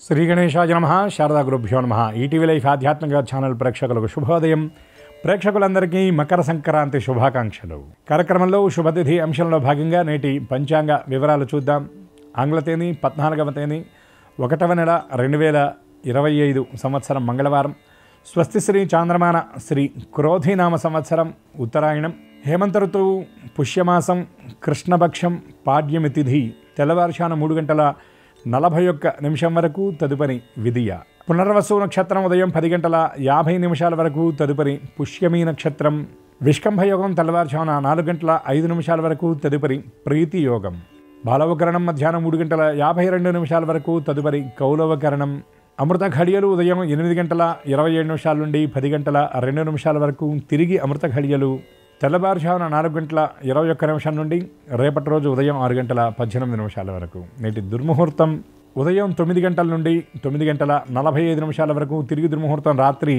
శ్రీ గణేశాయ నమః. శారదా గురుభ్యో నమః. ఈటీవీ లైఫ్ ఆధ్యాత్మిక ఛానల్ ప్రేక్షకులకు శుభోదయం. ప్రేక్షకులందరికీ మకర సంక్రాంతి శుభాకాంక్షలు. కార్యక్రమంలో శుభతిథి అంశంలో భాగంగా నేటి పంచాంగ వివరాలు చూద్దాం. ఆంగ్ల తేదీ 14వ తేదీ 1వ నెల 2025 సంవత్సరం మంగళవారం. స్వస్తి శ్రీ చాంద్రమాన శ్రీ క్రోధినామ సంవత్సరం ఉత్తరాయణం. హేమంత ఋతువు పుష్యమాసం కృష్ణపక్షం పాడ్యమి తిథి తెల్లవారుజామున 3:41 వరకు, తదుపరి విదియ. పునర్వసు నక్షత్రం ఉదయం 10:50 వరకు, తదుపరి పుష్యమీ నక్షత్రం. విష్కంభ యోగం తెల్లవారుజామున 4:05 వరకు, తదుపరి ప్రీతి యోగం. బాలవకరణం మధ్యాహ్నం 3:52 వరకు, తదుపరి కౌలవకరణం. అమృత ఘడియలు ఉదయం 8:27 నుండి 10:02 వరకు, తిరిగి అమృత ఘడియలు తెల్లవారుజామున 4:21 నుండి రేపటి రోజు ఉదయం 6:18 వరకు. నేటి దుర్ముహూర్తం ఉదయం 9 గంటల నుండి 9:45 వరకు, తిరిగి దుర్ముహూర్తం రాత్రి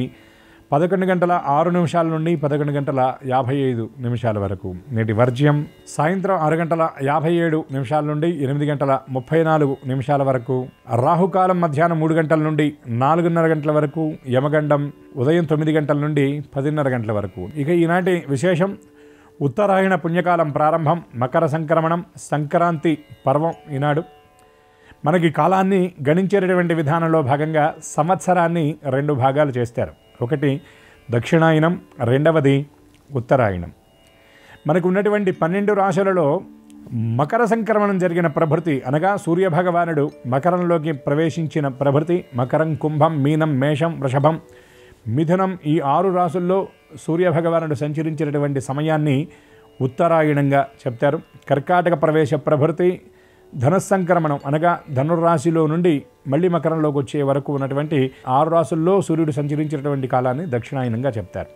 11:06 నుండి 11:55 వరకు. నేటి వర్జ్యం సాయంత్రం 6:57 నుండి 8:34 వరకు. రాహుకాలం మధ్యాహ్నం 3 గంటల నుండి 4:30 గంటల వరకు. యమగండం ఉదయం 9 గంటల నుండి 10:30 గంటల వరకు. ఇక ఈనాటి విశేషం ఉత్తరాయణ పుణ్యకాలం ప్రారంభం. మకర సంక్రమణం, సంక్రాంతి పర్వం ఈనాడు. మనకి కాలాన్ని గణించేటటువంటి విధానంలో భాగంగా సంవత్సరాన్ని 2 భాగాలు చేస్తారు. ఒకటి దక్షిణాయనం, రెండవది ఉత్తరాయణం. మనకు ఉన్నటువంటి 12 రాశులలో మకర సంక్రమణం జరిగిన ప్రభృతి అనగా సూర్యభగవానుడు మకరంలోకి ప్రవేశించిన ప్రభృతి. మకరం, కుంభం, మీనం, మేషం, వృషభం, మిథునం ఈ 6 రాశుల్లో సూర్యభగవానుడు సంచరించినటువంటి సమయాన్ని ఉత్తరాయణంగా చెప్తారు. కర్కాటక ప్రవేశ ప్రభృతి ధనుస్సంక్రమణం అనగా ధనుర్రాశిలో నుండి మళ్ళీ మకరంలోకి వచ్చే వరకు ఉన్నటువంటి 6 రాశుల్లో సూర్యుడు సంచరించినటువంటి కాలాన్ని దక్షిణాయనంగా చెప్తారు.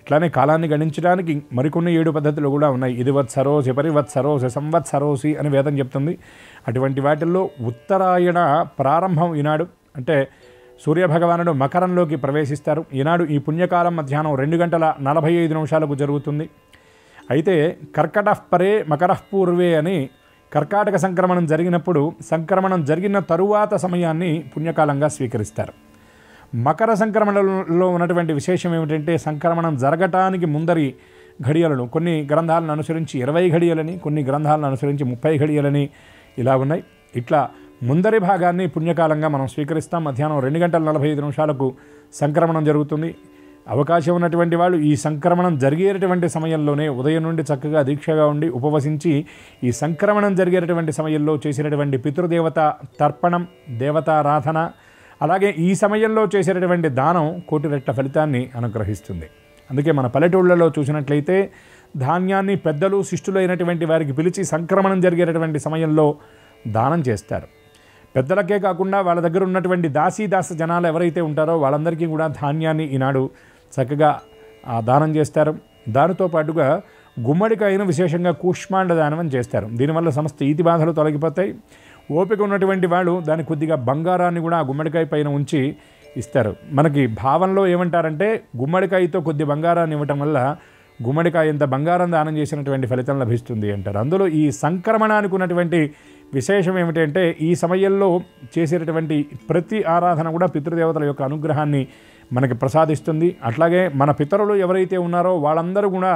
ఇట్లానే కాలాన్ని గణించడానికి మరికొన్ని 7 పద్ధతులు కూడా ఉన్నాయి. ఇది వత్సరోసి, పరివత్సరోసి, సంవత్సరోసి అని వేదం చెప్తుంది. అటువంటి వాటిల్లో ఉత్తరాయణ ప్రారంభం ఈనాడు. అంటే సూర్యభగవానుడు మకరంలోకి ప్రవేశిస్తారు. ఈనాడు ఈ పుణ్యకాలం మధ్యాహ్నం 2:45 జరుగుతుంది. అయితే కర్కటః పరే మకరః పూర్వే అని కర్కాటక సంక్రమణం జరిగినప్పుడు సంక్రమణం జరిగిన తరువాత సమయాన్ని పుణ్యకాలంగా స్వీకరిస్తారు. మకర సంక్రమణలో ఉన్నటువంటి విశేషం ఏమిటంటే సంక్రమణం జరగటానికి ముందరి ఘడియలను కొన్ని గ్రంథాలను అనుసరించి 20 ఘడియలని, కొన్ని గ్రంథాలను అనుసరించి 30 ఘడియలని ఇలా ఉన్నాయి. ఇట్లా ముందరి భాగాన్ని పుణ్యకాలంగా మనం స్వీకరిస్తాం. మధ్యాహ్నం 2:45 సంక్రమణం జరుగుతుంది. అవకాశం ఉన్నటువంటి వాళ్ళు ఈ సంక్రమణం జరిగేటటువంటి సమయంలోనే ఉదయం నుండి చక్కగా దీక్షగా ఉండి ఉపవసించి ఈ సంక్రమణం జరిగేటటువంటి సమయంలో చేసినటువంటి పితృదేవత తర్పణం, దేవతారాధన, అలాగే ఈ సమయంలో చేసేటటువంటి దానం కోటి రెట్ల ఫలితాన్ని అనుగ్రహిస్తుంది. అందుకే మన పల్లెటూళ్ళలో చూసినట్లయితే ధాన్యాన్ని పెద్దలు శిష్టులైనటువంటి వారికి పిలిచి సంక్రమణం జరిగేటటువంటి సమయంలో దానం చేస్తారు. పెద్దలకే కాకుండా వాళ్ళ దగ్గర ఉన్నటువంటి దాసీదాస జనాలు ఎవరైతే ఉంటారో వాళ్ళందరికీ కూడా ధాన్యాన్ని ఈనాడు చక్కగా దానం చేస్తారు. దానితో పాటుగా గుమ్మడికాయను విశేషంగా కూష్మాండ దానం అని చేస్తారు. దీనివల్ల సమస్త ఈతి బాధలు తొలగిపోతాయి. ఓపిక ఉన్నటువంటి వాళ్ళు దాని కొద్దిగా బంగారాన్ని కూడా ఆ గుమ్మడికాయ పైన ఉంచి ఇస్తారు. మనకి భావనలో ఏమంటారంటే గుమ్మడికాయతో కొద్ది బంగారాన్ని ఇవ్వటం వల్ల గుమ్మడికాయ ఎంత బంగారం దానం చేసినటువంటి ఫలితం లభిస్తుంది అంటారు. అందులో ఈ సంక్రమణానికి ఉన్నటువంటి విశేషం ఏమిటంటే ఈ సమయంలో చేసేటటువంటి ప్రతి ఆరాధన కూడా పితృదేవతల యొక్క అనుగ్రహాన్ని మనకి ప్రసాదిస్తుంది. అట్లాగే మన పితరులు ఎవరైతే ఉన్నారో వాళ్ళందరూ కూడా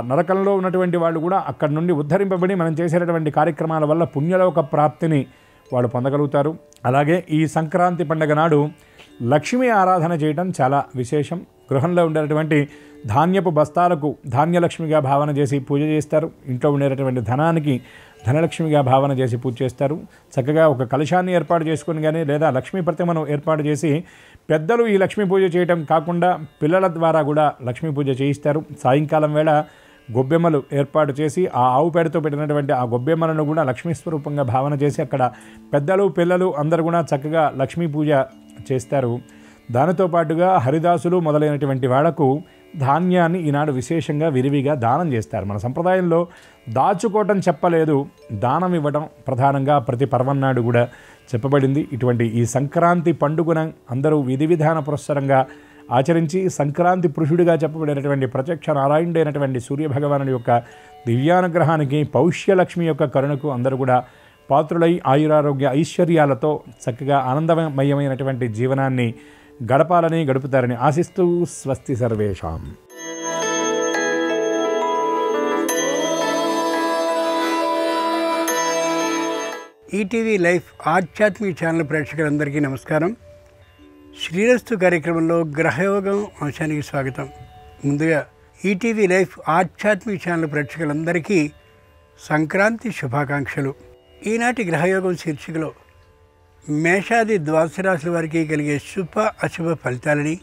నరకంలో ఉన్నటువంటి వాళ్ళు కూడా అక్కడి నుండి ఉద్ధరింపబడి మనం చేసేటటువంటి కార్యక్రమాల వల్ల పుణ్యలోక ప్రాప్తిని వాళ్ళు పొందగలుగుతారు. అలాగే ఈ సంక్రాంతి పండుగ నాడు లక్ష్మీ ఆరాధన చేయడం చాలా విశేషం. గృహంలో ఉండేటటువంటి ధాన్యపు బస్తాలకు ధాన్యలక్ష్మిగా భావన చేసి పూజ చేస్తారు. ఇంట్లో ఉండేటటువంటి ధనానికి ధనలక్ష్మిగా భావన చేసి పూజ చేస్తారు. చక్కగా ఒక కలశాన్ని ఏర్పాటు చేసుకుని కానీ లేదా లక్ష్మీ ప్రతిమను ఏర్పాటు చేసి పెద్దలు ఈ లక్ష్మీ పూజ చేయటం కాకుండా పిల్లల ద్వారా కూడా లక్ష్మీ పూజ చేయిస్తారు. సాయంకాలం వేళ గొబ్బెమ్మలు ఏర్పాటు చేసి ఆ ఆవు పేడతో పెట్టినటువంటి ఆ గొబ్బెమ్మలను కూడా లక్ష్మీ స్వరూపంగా భావన చేసి అక్కడ పెద్దలు పిల్లలు అందరూ కూడా చక్కగా లక్ష్మీ పూజ చేస్తారు. దానితో పాటుగా హరిదాసులు మొదలైనటువంటి వాళ్లకు ధాన్యాన్ని ఈనాడు విశేషంగా విరివిగా దానం చేస్తారు. మన సంప్రదాయంలో దాచుకోవటం చెప్పలేదు, దానం ఇవ్వడం ప్రధానంగా ప్రతి పర్వన్నాడు కూడా చెప్పబడింది. ఇటువంటి ఈ సంక్రాంతి పండుగన అందరూ విధి విధాన పురస్సరంగా ఆచరించి సంక్రాంతి పురుషుడిగా చెప్పబడినటువంటి ప్రత్యక్ష నారాయణుడైనటువంటి సూర్యభగవానుడి యొక్క దివ్యానుగ్రహానికి పౌష్యలక్ష్మి యొక్క కరుణకు అందరూ కూడా పాత్రులై ఆయురారోగ్య ఐశ్వర్యాలతో చక్కగా ఆనందమయమైనటువంటి జీవనాన్ని గడుపుతారని ఆశిస్తూ స్వస్తి సర్వేషాం. ఈటీవీ లైఫ్ ఆధ్యాత్మిక ఛానల్ ప్రేక్షకులందరికీ నమస్కారం. శ్రీరస్తు కార్యక్రమంలో గ్రహయోగం అంశానికి స్వాగతం. ముందుగా ఈటీవీ లైఫ్ ఆధ్యాత్మిక ఛానల్ ప్రేక్షకులందరికీ సంక్రాంతి శుభాకాంక్షలు. ఈనాటి గ్రహయోగం శీర్షికలో మేషాది ద్వాదశ రాశుల వారికి కలిగే శుభ అశుభ ఫలితాలని,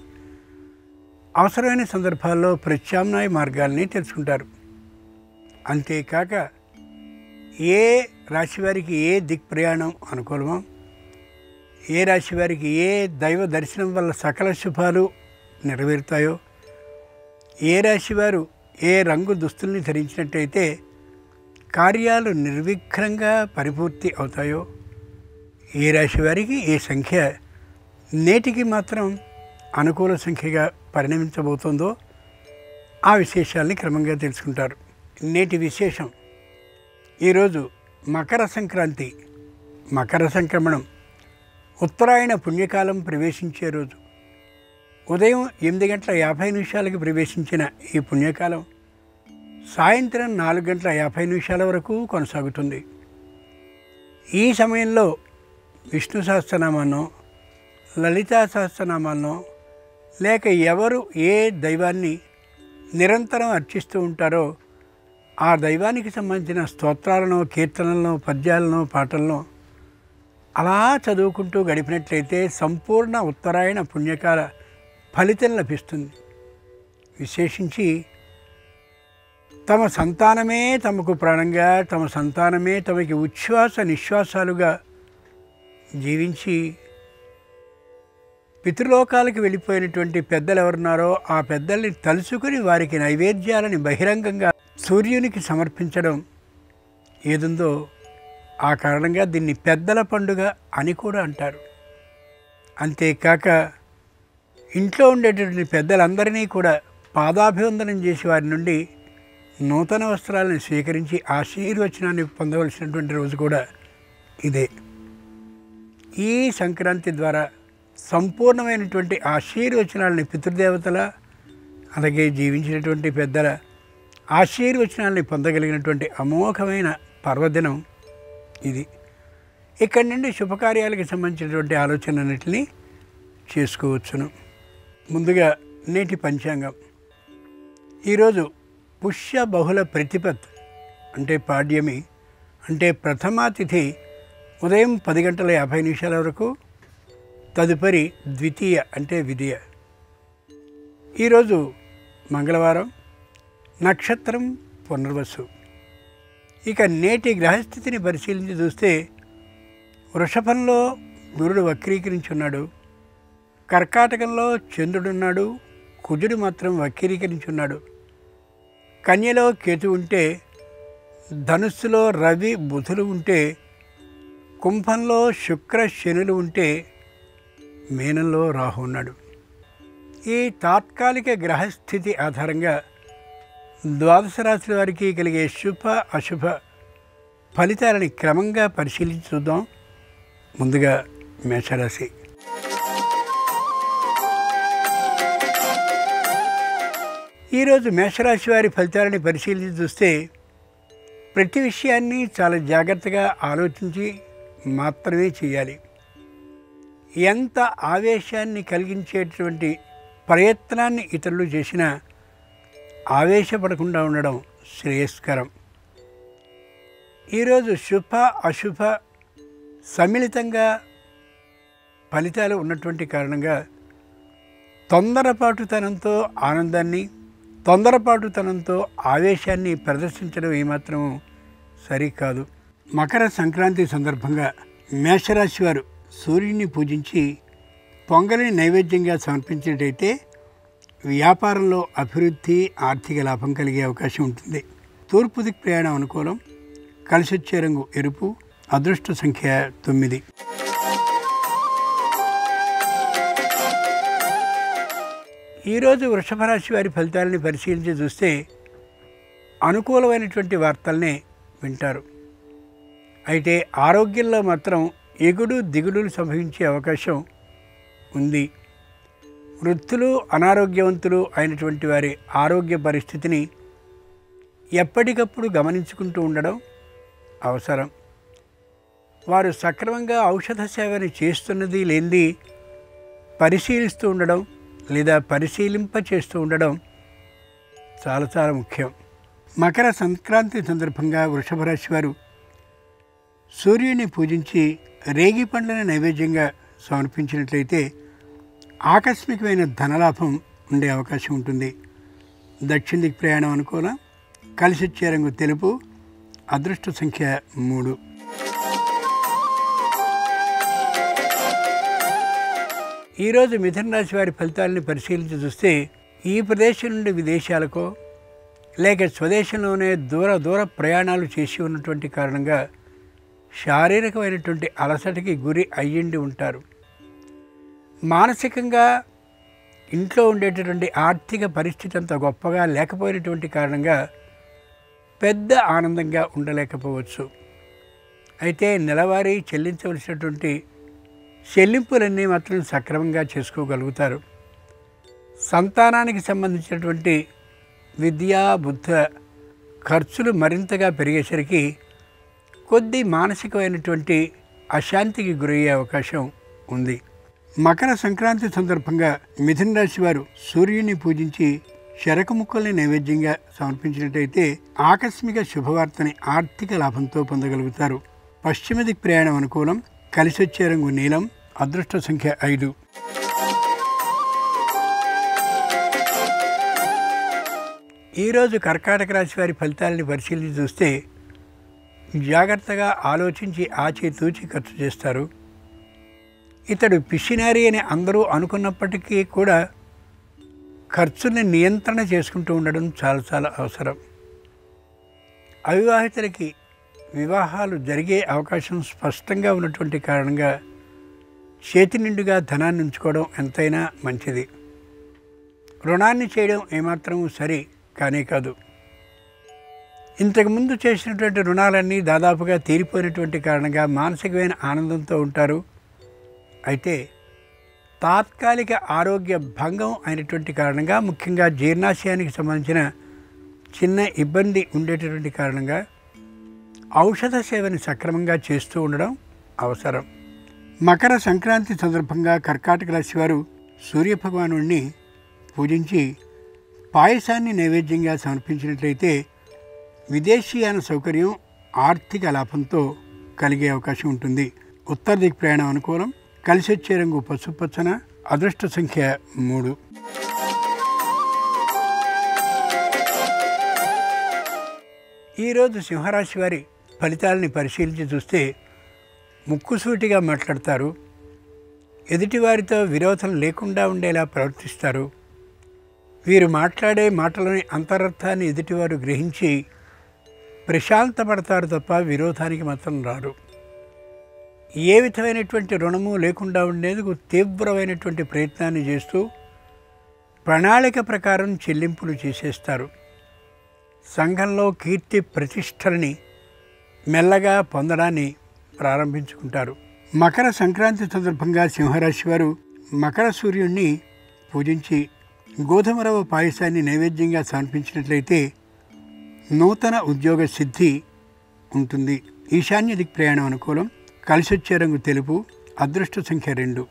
అవసరమైన సందర్భాల్లో ప్రత్యామ్నాయ మార్గాల్ని తెలుసుకుంటారు. అంతేకాక ఏ రాశి వారికి ఏ దిక్ప్రయాణం అనుకూలమో, ఏ రాశి వారికి ఏ దైవ దర్శనం వల్ల సకల శుభాలు నెరవేరుతాయో, ఏ రాశి వారు ఏ రంగు దుస్తుల్ని ధరించినట్టయితే కార్యాలు నిర్విఘ్నంగా పరిపూర్తి అవుతాయో, ఏ రాశి వారికి ఏ సంఖ్య నేటికి మాత్రం అనుకూల సంఖ్యగా పరిణమించబోతోందో ఆ విశేషాలని క్రమంగా తెలుసుకుంటారు. నేటి విశేషం, ఈరోజు మకర సంక్రాంతి, మకర సంక్రమణం, ఉత్తరాయణ పుణ్యకాలం ప్రవేశించే రోజు. ఉదయం 8:50 ప్రవేశించిన ఈ పుణ్యకాలం సాయంత్రం 4:50 వరకు కొనసాగుతుంది. ఈ సమయంలో విష్ణు సహస్రనామాన్నో, లలితా సహస్రనామాన్నో, లేక ఎవరు ఏ దైవాన్ని నిరంతరం అర్చిస్తూ ఉంటారో ఆ దైవానికి సంబంధించిన స్తోత్రాలను, కీర్తనలను, పద్యాలను, పాటలను అలా చదువుకుంటూ గడిపినట్లయితే సంపూర్ణ ఉత్తరాయణ పుణ్యకాల ఫలితం లభిస్తుంది. విశేషించి తమ సంతానమే తమకు ప్రాణంగా, తమ సంతానమే తమకి ఉచ్ఛ్వాస నిశ్వాసాలుగా జీవించి పితృలోకాలకు వెళ్ళిపోయినటువంటి పెద్దలు ఎవరున్నారో ఆ పెద్దల్ని తలుచుకుని వారికి నైవేద్యాలని బహిరంగంగా సూర్యునికి సమర్పించడం ఏదుందో ఆ కారణంగా దీన్ని పెద్దల పండుగ అని కూడా అంటారు. అంతేకాక ఇంట్లో ఉండేటటువంటి పెద్దలందరినీ కూడా పాదాభివందనం చేసి వారి నుండి నూతన వస్త్రాలను స్వీకరించి ఆశీర్వచనాన్ని పొందవలసినటువంటి రోజు కూడా ఇదే. ఈ సంక్రాంతి ద్వారా సంపూర్ణమైనటువంటి ఆశీర్వచనాలని పితృదేవతల, అలాగే జీవించినటువంటి పెద్దల ఆశీర్వచనాలని పొందగలిగినటువంటి అమోఘమైన పర్వదినం ఇది. ఇక్కడి నుండి శుభకార్యాలకు సంబంధించినటువంటి ఆలోచనలన్నింటినీ చేసుకోవచ్చును. ముందుగా నేటి పంచాంగం. ఈరోజు పుష్య బహుళ ప్రతిపత్ అంటే పాడ్యమి, అంటే ప్రథమా తిథి ఉదయం 10:50 వరకు, తదుపరి ద్వితీయ అంటే విదియ. ఈరోజు మంగళవారం, నక్షత్రం పునర్వసు. ఇక నేటి గ్రహస్థితిని పరిశీలించి చూస్తే వృషభంలో గురుడు వక్రీకరించి ఉన్నాడు, కర్కాటకంలో చంద్రుడున్నాడు, కుజుడు మాత్రం వక్రీకరించి ఉన్నాడు, కన్యలో కేతు ఉంటే, ధనుస్సులో రవి బుధులు ఉంటే, కుంభంలో శుక్ర శనులు ఉంటే, మీనంలో రాహు ఉన్నాడు. ఈ తాత్కాలిక గ్రహస్థితి ఆధారంగా ద్వాదశ రాశుల వారికి కలిగే శుభ అశుభ ఫలితాలని క్రమంగా పరిశీలించి చూద్దాం. ముందుగా మేషరాశి. ఈరోజు మేషరాశి వారి ఫలితాలని పరిశీలించి చూస్తే ప్రతి విషయాన్ని చాలా జాగ్రత్తగా ఆలోచించి మాత్రమే చేయాలి. ఎంత ఆవేశాన్ని కలిగించేటువంటి ప్రయత్నాన్ని ఇతరులు చేసినా ఆవేశపడకుండా ఉండడం శ్రేయస్కరం. ఈరోజు శుభ అశుభ సమ్మిళితంగా ఫలితాలు ఉన్నటువంటి కారణంగా తొందరపాటుతనంతో ఆనందాన్ని, తొందరపాటుతనంతో ఆవేశాన్ని ప్రదర్శించడం ఏమాత్రం సరికాదు. మకర సంక్రాంతి సందర్భంగా మేషరాశి వారు సూర్యుని పూజించి పొంగలిని నైవేద్యంగా సమర్పించినట్టయితే వ్యాపారంలో అభివృద్ధి, ఆర్థిక లాభం కలిగే అవకాశం ఉంటుంది. తూర్పు దిక్కు ప్రయాణం అనుకూలం. కలిసొచ్చే రంగు ఎరుపు. అదృష్ట సంఖ్య 9. ఈరోజు వృషభ రాశి వారి ఫలితాలని పరిశీలించి చూస్తే అనుకూలమైనటువంటి వార్తల్నే వింటారు. అయితే ఆరోగ్యంలో మాత్రం ఎగుడు దిగుడులు సంభవించే అవకాశం ఉంది. వృద్ధులు అనారోగ్యవంతులు అయినటువంటి వారి ఆరోగ్య పరిస్థితిని ఎప్పటికప్పుడు గమనించుకుంటూ ఉండడం అవసరం. వారు సక్రమంగా ఔషధ సేవని చేస్తున్నది లేనిది పరిశీలిస్తూ ఉండడం లేదా పరిశీలింప చేస్తూ ఉండడం చాలా చాలా ముఖ్యం. మకర సంక్రాంతి సందర్భంగా వృషభ రాశి వారు సూర్యుని పూజించి రేగి పండ్లను నైవేద్యంగా సమర్పించినట్లయితే ఆకస్మికమైన ధనలాభం ఉండే అవకాశం ఉంటుంది. దక్షిణ దిక్ ప్రయాణం అనుకూలం. కలిసి వచ్చే రంగు తెలుపు. అదృష్ట సంఖ్య 3. ఈరోజు మిథున రాశి వారి ఫలితాలని పరిశీలించి చూస్తే ఈ ప్రదేశం నుండి విదేశాలకో లేక స్వదేశంలోనే దూర ప్రయాణాలు చేసి ఉన్నటువంటి కారణంగా శారీరకమైనటువంటి అలసటకి గురి అయ్యిండి ఉంటారు. మానసికంగా ఇంట్లో ఉండేటటువంటి ఆర్థిక పరిస్థితి అంత గొప్పగా లేకపోయినటువంటి కారణంగా పెద్ద ఆనందంగా ఉండలేకపోవచ్చు. అయితే నెలవారీ చెల్లించవలసినటువంటి చెల్లింపులన్నీ మాత్రం సక్రమంగా చేసుకోగలుగుతారు. సంతానానికి సంబంధించినటువంటి విద్యా బుద్ధ ఖర్చులు మరింతగా పెరిగేసరికి కొద్ది మానసికమైనటువంటి అశాంతికి గురయ్యే అవకాశం ఉంది. మకర సంక్రాంతి సందర్భంగా మిథున రాశి వారు సూర్యుని పూజించి శరక ముక్కల్ని నైవేద్యంగా సమర్పించినట్టయితే ఆకస్మిక శుభవార్తని ఆర్థిక లాభంతో పొందగలుగుతారు. పశ్చిమ దిక్ ప్రయాణం అనుకూలం. కలిసి వచ్చే రంగు నీలం. అదృష్ట సంఖ్య 5. ఈరోజు కర్కాటక రాశి వారి ఫలితాలని పరిశీలించి చూస్తే జాగ్రత్తగా ఆలోచించి ఆచితూచి ఖర్చు చేస్తారు. ఇతడు పిసినారి అని అందరూ అనుకున్నప్పటికీ కూడా ఖర్చుని నియంత్రణ చేసుకుంటూ ఉండడం చాలా చాలా అవసరం. అవివాహితులకి వివాహాలు జరిగే అవకాశం స్పష్టంగా ఉన్నటువంటి కారణంగా చేతి నిండుగా ధనాన్ని ఉంచుకోవడం ఎంతైనా మంచిది. రుణాన్ని చేయడం ఏమాత్రం సరి కానే కాదు. ఇంతకుముందు చేసినటువంటి రుణాలన్నీ దాదాపుగా తీరిపోయినటువంటి కారణంగా మానసికమైన ఆనందంతో ఉంటారు. అయితే తాత్కాలిక ఆరోగ్య భంగం అయినటువంటి కారణంగా ముఖ్యంగా జీర్ణాశయానికి సంబంధించిన చిన్న ఇబ్బంది ఉండేటటువంటి కారణంగా ఔషధ సేవని సక్రమంగా చేస్తూ ఉండడం అవసరం. మకర సంక్రాంతి సందర్భంగా కర్కాటక రాశి వారు సూర్యభగవానుడిని పూజించి పాయసాన్ని నైవేద్యంగా సమర్పించినట్లయితే విదేశీయాన సౌకర్యం ఆర్థిక లాభంతో కలిగే అవకాశం ఉంటుంది. ఉత్తర దిక్ ప్రయాణం అనుకూలం. కలిసి వచ్చే రంగు పసుపచ్చన. అదృష్ట సంఖ్య 3. ఈరోజు సింహరాశి వారి ఫలితాలని పరిశీలించి చూస్తే ముక్కుసూటిగా మాట్లాడతారు. ఎదుటివారితో విరోధం లేకుండా ఉండేలా ప్రవర్తిస్తారు. వీరు మాట్లాడే మాటలోని అంతరర్థాన్ని ఎదుటివారు గ్రహించి ప్రశాంతపడతారు తప్ప విరోధానికి మాత్రం రారు. ఏ విధమైనటువంటి రుణము లేకుండా ఉండేందుకు తీవ్రమైనటువంటి ప్రయత్నాన్ని చేస్తూ ప్రణాళిక ప్రకారం చెల్లింపులు చేసేస్తారు. సంఘంలో కీర్తి ప్రతిష్టలని మెల్లగా పొందడాన్ని ప్రారంభించుకుంటారు. మకర సంక్రాంతి సందర్భంగా సింహరాశి వారు మకర సూర్యుడిని పూజించి గోధుమ రవ్వ పాయసాన్ని నైవేద్యంగా సమర్పించినట్లయితే నూతన ఉద్యోగ సిద్ధి ఉంటుంది. ఈశాన్య దిక్ ప్రయాణం అనుకూలం. కలిసి వచ్చే రంగు తెలుపు. అదృష్ట సంఖ్య 2.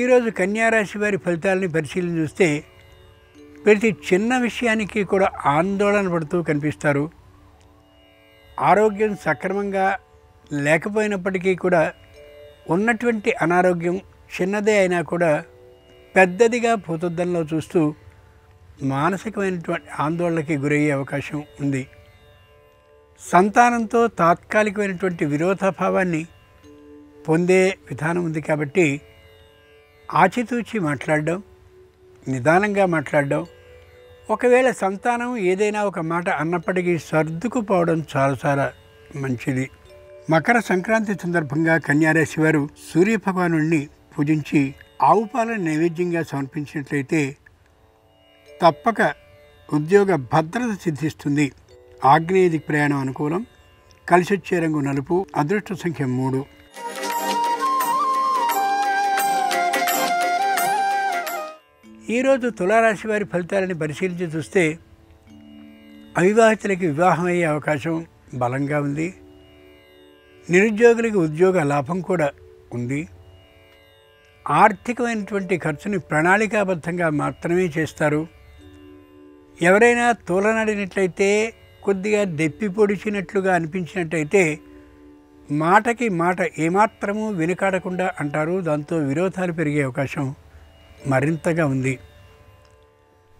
ఈరోజు కన్యారాశి వారి ఫలితాలని పరిశీలన చూస్తే ప్రతి చిన్న విషయానికి కూడా ఆందోళన పడుతూ కనిపిస్తారు. ఆరోగ్యం సక్రమంగా లేకపోయినప్పటికీ కూడా ఉన్నటువంటి అనారోగ్యం చిన్నదే అయినా కూడా పెద్దదిగా భూతద్దంలో చూస్తూ మానసికమైనటువంటి ఆందోళనకి గురయ్యే అవకాశం ఉంది. సంతానంతో తాత్కాలికమైనటువంటి విరోధభావాన్ని పొందే విధానం ఉంది కాబట్టి ఆచితూచి మాట్లాడడం, నిదానంగా మాట్లాడడం, ఒకవేళ సంతానం ఏదైనా ఒక మాట అన్నప్పటికీ సర్దుకుపోవడం చాలా చాలా మంచిది. మకర సంక్రాంతి సందర్భంగా కన్యారాశి వారు సూర్యభగవానుడిని పూజించి ఆవు పాలను నైవేద్యంగా సమర్పించినట్లయితే తప్పక ఉద్యోగ భద్రత సిద్ధిస్తుంది. ఆగ్నేయ దిక్ ప్రయాణం అనుకూలం. కలిసొచ్చే రంగు నలుపు. అదృష్ట సంఖ్య 3. ఈరోజు తులారాశి వారి ఫలితాలని పరిశీలించి చూస్తే అవివాహితులకి వివాహం అయ్యే అవకాశం బలంగా ఉంది. నిరుద్యోగులకి ఉద్యోగ లాభం కూడా ఉంది. ఆర్థికమైనటువంటి ఖర్చుని ప్రణాళికాబద్ధంగా మాత్రమే చేస్తారు. ఎవరైనా తూలనాడినట్లయితే కొద్దిగా దెప్పి పొడిచినట్లుగా అనిపించినట్టయితే మాటకి మాట ఏమాత్రమూ వెనుకాడకుండా అంటారు. దాంతో విరోధాలు పెరిగే అవకాశం మరింతగా ఉంది.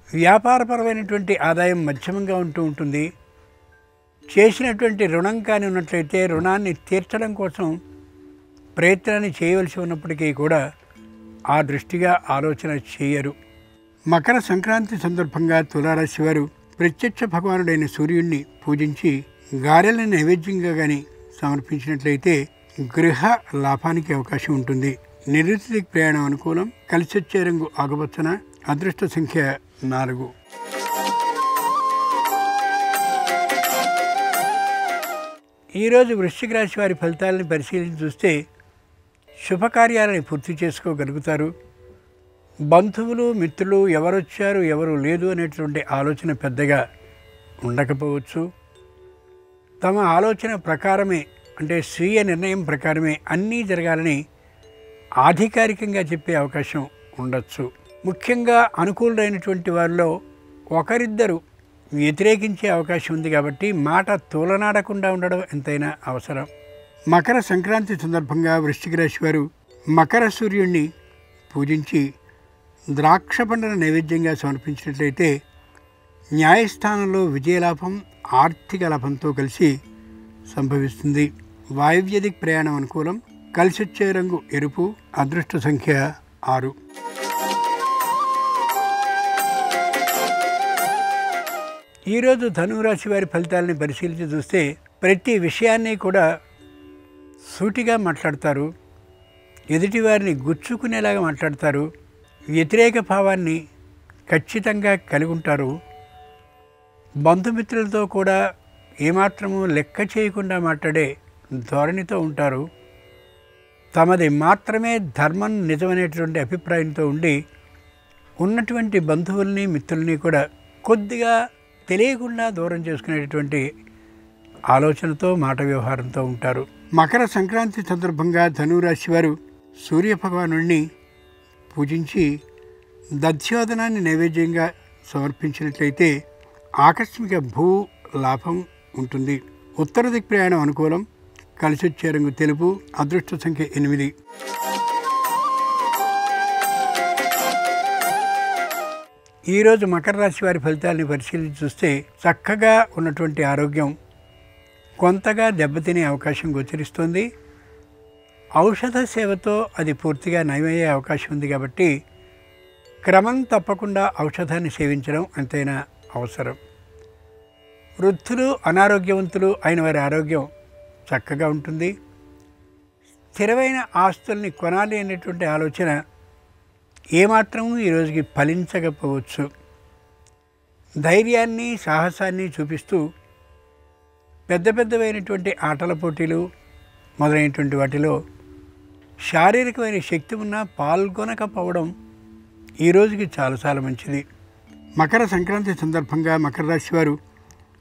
వ్యాపారపరమైనటువంటి ఆదాయం మధ్యమంగా ఉంటూ ఉంటుంది. చేసినటువంటి రుణం కాని ఉన్నట్లయితే రుణాన్ని తీర్చడం కోసం ప్రయత్నాన్ని చేయవలసి ఉన్నప్పటికీ కూడా ఆ దృష్టిగా ఆలోచన చేయరు. మకర సంక్రాంతి సందర్భంగా తులారాశి వారు ప్రత్యక్ష భగవానుడైన సూర్యుడిని పూజించి గారెల నైవేద్యంగా కానీ సమర్పించినట్లయితే గృహ లాభానికి అవకాశం ఉంటుంది. నిరుతి ప్రయాణం అనుకూలం. కలిసొచ్చే రంగు ఆకుపచ్చన. అదృష్ట సంఖ్య 4. ఈరోజు వృశ్చిక రాశి వారి ఫలితాలను పరిశీలించి చూస్తే శుభకార్యాలను పూర్తి చేసుకోగలుగుతారు. బంధువులు మిత్రులు ఎవరొచ్చారు ఎవరు లేదు అనేటువంటి ఆలోచన పెద్దగా ఉండకపోవచ్చు. తమ ఆలోచన ప్రకారమే అంటే స్వీయ నిర్ణయం ప్రకారమే అన్నీ జరగాలని ఆధికారికంగా చెప్పే అవకాశం ఉండొచ్చు. ముఖ్యంగా అనుకూలుడైనటువంటి వారిలో ఒకరిద్దరు వ్యతిరేకించే అవకాశం ఉంది కాబట్టి మాట తూలనాడకుండా ఉండడం ఎంతైనా అవసరం. మకర సంక్రాంతి సందర్భంగా వృశ్చిక రాశి వారు మకర సూర్యుడిని పూజించి ద్రాక్ష పండ్లను నైవేద్యంగా సమర్పించినట్లయితే న్యాయస్థానంలో విజయలాభం ఆర్థిక లాభంతో కలిసి సంభవిస్తుంది. వాయువ్యదిక్ ప్రయాణం అనుకూలం. కలిసొచ్చే రంగు ఎరుపు. అదృష్ట సంఖ్య 6. ఈరోజు ధనురాశి వారి ఫలితాలని పరిశీలించి చూస్తే ప్రతి విషయాన్ని కూడా సూటిగా మాట్లాడతారు. ఎదుటివారిని గుచ్చుకునేలాగా మాట్లాడతారు. వ్యతిరేక భావాన్ని ఖచ్చితంగా కలిగి ఉంటారు. బంధుమిత్రులతో కూడా ఏమాత్రము లెక్క చేయకుండా మాట్లాడే ధోరణితో ఉంటారు. తమది మాత్రమే ధర్మం నిజమనేటువంటి అభిప్రాయంతో ఉండి ఉన్నటువంటి బంధువుల్ని మిత్రుల్ని కూడా కొద్దిగా తెలియకుండా దూరం చేసుకునేటువంటి ఆలోచనతో మాట వ్యవహారంతో ఉంటారు. మకర సంక్రాంతి సందర్భంగా ధనురాశి వారు సూర్యభగవానుడిని పూజించి దధ్యోదనాన్ని నైవేద్యంగా సమర్పించినట్లయితే ఆకస్మిక భూ లాభం ఉంటుంది. ఉత్తర దిక్ ప్రయాణం అనుకూలం. కలిసొచ్చే రంగు తెలుపు. అదృష్ట సంఖ్య 8. ఈరోజు మకర రాశి వారి ఫలితాలని పరిశీలించి చూస్తే చక్కగా ఉన్నటువంటి ఆరోగ్యం కొంతగా దెబ్బతినే అవకాశం గోచరిస్తుంది. ఔషధ సేవతో అది పూర్తిగా నయమయ్యే అవకాశం ఉంది కాబట్టి క్రమం తప్పకుండా ఔషధాన్ని సేవించడం ఎంతైనా అవసరం. వృద్ధులు అనారోగ్యవంతులు అయిన వారి ఆరోగ్యం చక్కగా ఉంటుంది. స్థిరమైన ఆస్తుల్ని కొనాలి అనేటువంటి ఆలోచన ఏమాత్రము ఈరోజుకి ఫలించకపోవచ్చు. ధైర్యాన్ని సాహసాన్ని చూపిస్తూ పెద్ద పెద్దవైనటువంటి ఆటల పోటీలు మొదలైనటువంటి వాటిలో శారీరకమైన శక్తి ఉన్నా పాల్గొనకపోవడం ఈరోజుకి చాలా చాలా మంచిది. మకర సంక్రాంతి సందర్భంగా మకర రాశి వారు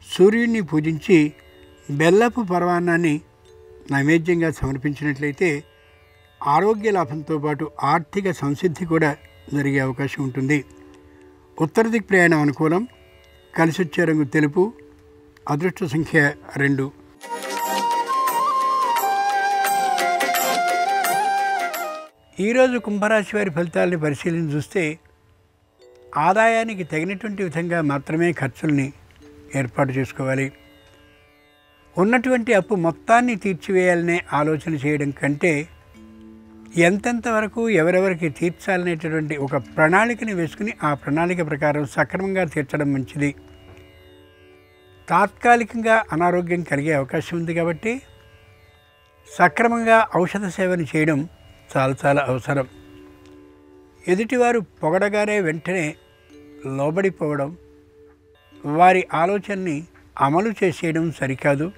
సూర్యుడిని పూజించి బెల్లపు పరమాన్నాన్ని నైవేద్యంగా సమర్పించినట్లయితే ఆరోగ్య లాభంతో పాటు ఆర్థిక సంసిద్ధి కూడా జరిగే అవకాశం ఉంటుంది. ఉత్తర దిక్ ప్రయాణం అనుకూలం. కలిసొచ్చే రంగు తెలుపు. అదృష్ట సంఖ్య 2. ఈరోజు కుంభరాశి వారి ఫలితాలని పరిశీలించి చూస్తే ఆదాయానికి తగినటువంటి విధంగా మాత్రమే ఖర్చుల్ని ఏర్పాటు చేసుకోవాలి. ఉన్నటువంటి అప్పు మొత్తాన్ని తీర్చివేయాలనే ఆలోచన చేయడం కంటే ఎంతెంత వరకు ఎవరెవరికి తీర్చాలనేటటువంటి ఒక ప్రణాళికని వేసుకుని ఆ ప్రణాళిక ప్రకారం సక్రమంగా తీర్చడం మంచిది. తాత్కాలికంగా అనారోగ్యం కలిగే అవకాశం ఉంది కాబట్టి సక్రమంగా ఔషధ సేవను చేయడం చాలా చాలా అవసరం. ఎదుటివారు పొగడగానే వెంటనే లోబడిపోవడం, వారి ఆలోచనని అమలు చేసేయడం సరికాదు.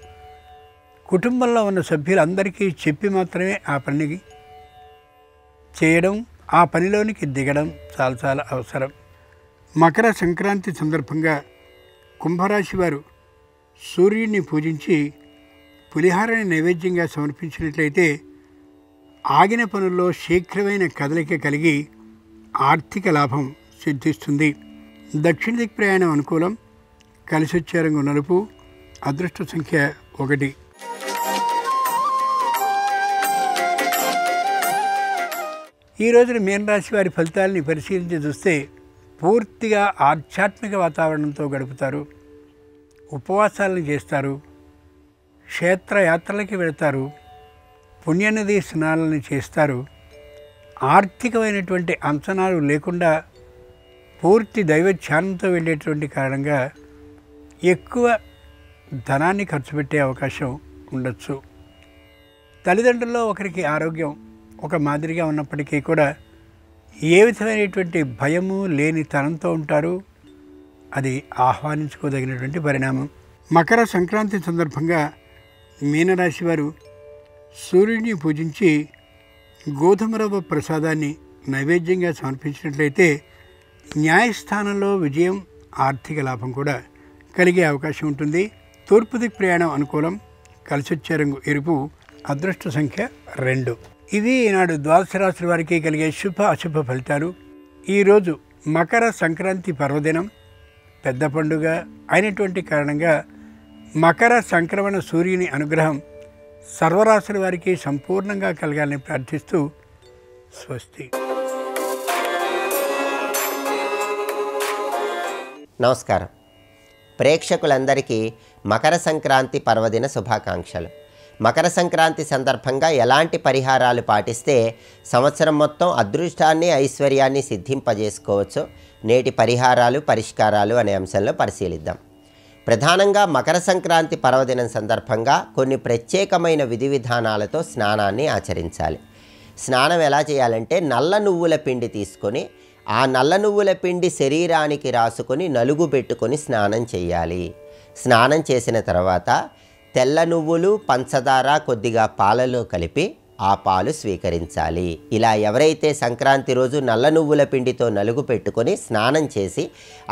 కుటుంబంలో ఉన్న సభ్యులందరికీ చెప్పి మాత్రమే ఆ పనిని చేయడం, ఆ పనిలోనికి దిగడం చాలా చాలా అవసరం. మకర సంక్రాంతి సందర్భంగా కుంభరాశి వారు సూర్యుడిని పూజించి పులిహారని నైవేద్యంగా సమర్పించినట్లయితే ఆగిన పనుల్లో శీఘ్రమైన కదలిక కలిగి ఆర్థిక లాభం సిద్ధిస్తుంది. దక్షిణ దిక్ ప్రయాణం అనుకూలం. కలిసొచ్చే రంగు నలుపు. అదృష్ట సంఖ్య 1. ఈ రోజున మీనరాశి వారి ఫలితాలని పరిశీలించి చూస్తే పూర్తిగా ఆధ్యాత్మిక వాతావరణంతో గడుపుతారు. ఉపవాసాలను చేస్తారు. క్షేత్రయాత్రలకి వెళతారు. పుణ్యనది స్నానాలను చేస్తారు. ఆర్థికమైనటువంటి అంచనాలు లేకుండా పూర్తి దైవ ధ్యానంతో వెళ్ళేటువంటి కారణంగా ఎక్కువ ధనాన్ని ఖర్చు పెట్టే అవకాశం ఉండొచ్చు. తల్లిదండ్రుల్లో ఒకరికి ఆరోగ్యం ఒక మాదిరిగా ఉన్నప్పటికీ కూడా ఏ విధమైనటువంటి భయము లేని తనంతో ఉంటారు. అది ఆహ్వానించుకోదగినటువంటి పరిణామం. మకర సంక్రాంతి సందర్భంగా మీనరాశి వారు సూర్యుడిని పూజించి గోధుమ రవ్వ ప్రసాదాన్ని నైవేద్యంగా సమర్పించినట్లయితే న్యాయస్థానంలో విజయం, ఆర్థిక లాభం కూడా కలిగే అవకాశం ఉంటుంది. తూర్పు దిక్ ప్రయాణం అనుకూలం. కలిసొచ్చే రంగు ఎరుపు. అదృష్ట సంఖ్య 2. ఇవి ఈనాడు ద్వాదశ రాశుల వారికి కలిగే శుభ అశుభ ఫలితాలు. ఈరోజు మకర సంక్రాంతి పర్వదినం, పెద్ద పండుగ అయినటువంటి కారణంగా మకర సంక్రమణ సూర్యుని అనుగ్రహం సర్వరాశుల వారికి సంపూర్ణంగా కలగాలని ప్రార్థిస్తూ స్వస్తి. నమస్కారం. ప్రేక్షకులందరికీ మకర సంక్రాంతి పర్వదిన శుభాకాంక్షలు. మకర సంక్రాంతి సందర్భంగా ఎలాంటి పరిహారాలు పాటిస్తే సంవత్సరం మొత్తం అదృష్టాన్ని, ఐశ్వర్యాన్ని సిద్ధింపజేసుకోవచ్చు, నేటి పరిహారాలు, పరిష్కారాలు అనే అంశంలో పరిశీలిద్దాం. ప్రధానంగా మకర సంక్రాంతి పర్వదినం సందర్భంగా కొన్ని ప్రత్యేకమైన విధి విధానాలతో స్నానాన్ని ఆచరించాలి. స్నానం ఎలా చేయాలంటే నల్ల నువ్వుల పిండి తీసుకొని ఆ నల్ల నువ్వుల పిండి శరీరానికి రాసుకొని నలుగు పెట్టుకొని స్నానం చేయాలి. స్నానం చేసిన తర్వాత తెల్ల నువ్వులు, పంచదార కొద్దిగా పాలలో కలిపి ఆ పాలు స్వీకరించాలి. ఇలా ఎవరైతే సంక్రాంతి రోజు నల్ల నువ్వుల పిండితో నలుగు పెట్టుకొని స్నానం చేసి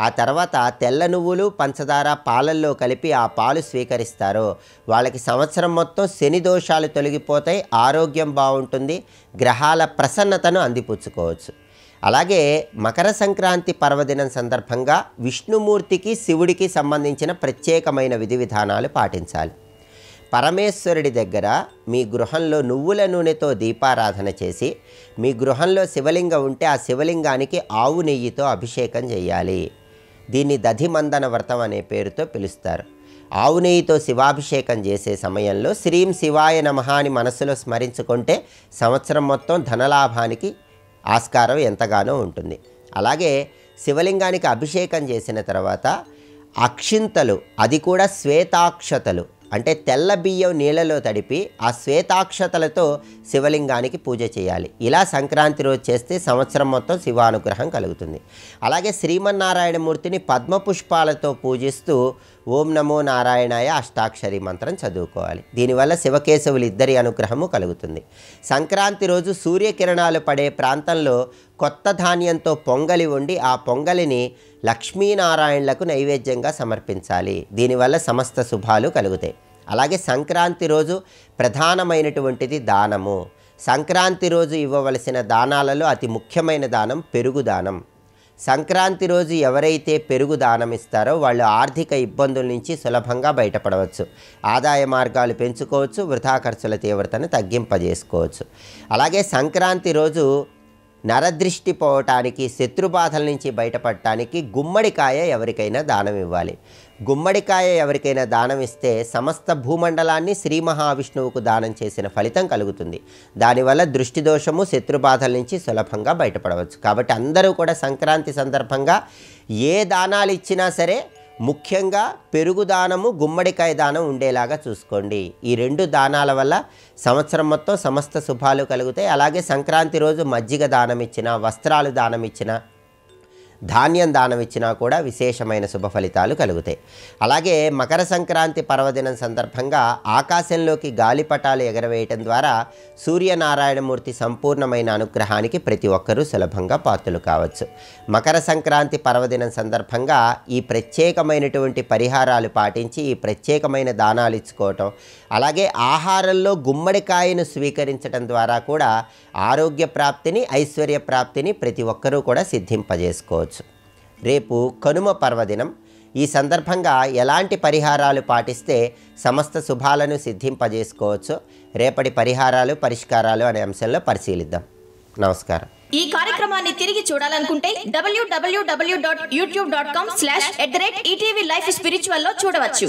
ఆ తర్వాత తెల్ల నువ్వులు, పంచదార పాలల్లో కలిపి ఆ పాలు స్వీకరిస్తారో వాళ్ళకి సంవత్సరం మొత్తం శని దోషాలు తొలగిపోతాయి, ఆరోగ్యం బాగుంటుంది, గ్రహాల ప్రసన్నతను అందిపుచ్చుకోవచ్చు. అలాగే మకర సంక్రాంతి పర్వదినం సందర్భంగా విష్ణుమూర్తికి, శివుడికి సంబంధించిన ప్రత్యేకమైన విధి విధానాలు పాటించాలి. పరమేశ్వరుడి దగ్గర మీ గృహంలో నువ్వుల నూనెతో దీపారాధన చేసి, మీ గృహంలో శివలింగం ఉంటే ఆ శివలింగానికి ఆవు నెయ్యితో అభిషేకం చేయాలి. దీన్ని దధిమందన వ్రతం అనే పేరుతో పిలుస్తారు. ఆవు నెయ్యితో శివాభిషేకం చేసే సమయంలో శ్రీం శివాయ నమః అని మనసులో స్మరించుకుంటే సంవత్సరం మొత్తం ధనలాభానికి ఆస్కారం ఎంతగానో ఉంటుంది. అలాగే శివలింగానికి అభిషేకం చేసిన తర్వాత అక్షింతలు, అది కూడా శ్వేతాక్షతలు అంటే తెల్ల బియ్యం నీళ్ళలో తడిపి ఆ శ్వేతాక్షతలతో శివలింగానికి పూజ చేయాలి. ఇలా సంక్రాంతి రోజు చేస్తే సంవత్సరం మొత్తం శివానుగ్రహం కలుగుతుంది. అలాగే శ్రీమన్నారాయణమూర్తిని పద్మపుష్పాలతో పూజిస్తూ ఓం నమో నారాయణాయ అష్టాక్షరి మంత్రం చదువుకోవాలి. దీనివల్ల శివకేశవులు ఇద్దరి అనుగ్రహము కలుగుతుంది. సంక్రాంతి రోజు సూర్యకిరణాలు పడే ప్రాంతంలో కొత్త ధాన్యంతో పొంగలి వండి ఆ పొంగలిని లక్ష్మీనారాయణలకు నైవేద్యంగా సమర్పించాలి. దీనివల్ల సమస్త శుభాలు కలుగుతాయి. అలాగే సంక్రాంతి రోజు ప్రధానమైనటువంటిది దానము. సంక్రాంతి రోజు ఇవ్వవలసిన దానాలలో అతి ముఖ్యమైన దానం పెరుగు దానం. సంక్రాంతి రోజు ఎవరైతే పెరుగు దానం ఇస్తారో వాళ్ళు ఆర్థిక ఇబ్బందుల నుంచి సులభంగా బయటపడవచ్చు, ఆదాయ మార్గాలు పెంచుకోవచ్చు, వృథా ఖర్చుల తీవ్రతను తగ్గింపజేసుకోవచ్చు. అలాగే సంక్రాంతి రోజు నరదృష్టి పోవటానికి, శత్రుబాధల నుంచి బయటపడటానికి గుమ్మడికాయ ఎవరికైనా దానం ఇవ్వాలి. గుమ్మడికాయ ఎవరికైనా దానం ఇస్తే సమస్త భూమండలాన్ని శ్రీ మహావిష్ణువుకు దానం చేసిన ఫలితం కలుగుతుంది. దానివల్ల దృష్టి దోషము, శత్రుబాధల నుంచి సులభంగా బయటపడవచ్చు. కాబట్టి అందరూ కూడా సంక్రాంతి సందర్భంగా ఏ దానాలు ఇచ్చినా సరే ముఖ్యంగా పెరుగు దానము, గుమ్మడికాయ దానం ఉండేలాగా చూసుకోండి. ఈ రెండు దానాల వల్ల సంవత్సరం మొత్తం సమస్త శుభాలు కలుగుతాయి. అలాగే సంక్రాంతి రోజు మజ్జిగ దానం ఇచ్చిన, వస్త్రాలు దానం ఇచ్చిన, ధాన్యం దానం ఇచ్చినా కూడా విశేషమైన శుభ ఫలితాలు కలుగుతాయి. అలాగే మకర సంక్రాంతి పర్వదినం సందర్భంగా ఆకాశంలోకి గాలిపటాలు ఎగరవేయటం ద్వారా సూర్యనారాయణమూర్తి సంపూర్ణమైన అనుగ్రహానికి ప్రతి ఒక్కరూ సులభంగా పాత్రలు కావచ్చు. మకర సంక్రాంతి పర్వదినం సందర్భంగా ఈ ప్రత్యేకమైనటువంటి పరిహారాలు పాటించి ఈ ప్రత్యేకమైన దానాలు ఇచ్చుకోవటం, అలాగే ఆహారంలో గుమ్మడికాయను స్వీకరించడం ద్వారా కూడా ఆరోగ్య ప్రాప్తిని, ఐశ్వర్య ప్రాప్తిని ప్రతి ఒక్కరూ కూడా సిద్ధింపజేసుకోవచ్చు. రేపు కనుమ పర్వదినం. ఈ సందర్భంగా ఎలాంటి పరిహారాలు పాటిస్తే సమస్త శుభాలను సిద్ధింపజేసుకోవచ్చు, రేపటి పరిహారాలు పరిష్కారాలు అనే అంశంలో పరిశీలిద్దాం. నమస్కారం. ఈ కార్యక్రమాన్ని తిరిగి చూడాలనుకుంటే www.youtube.com/ETV Life Spiritual లో చూడవచ్చు.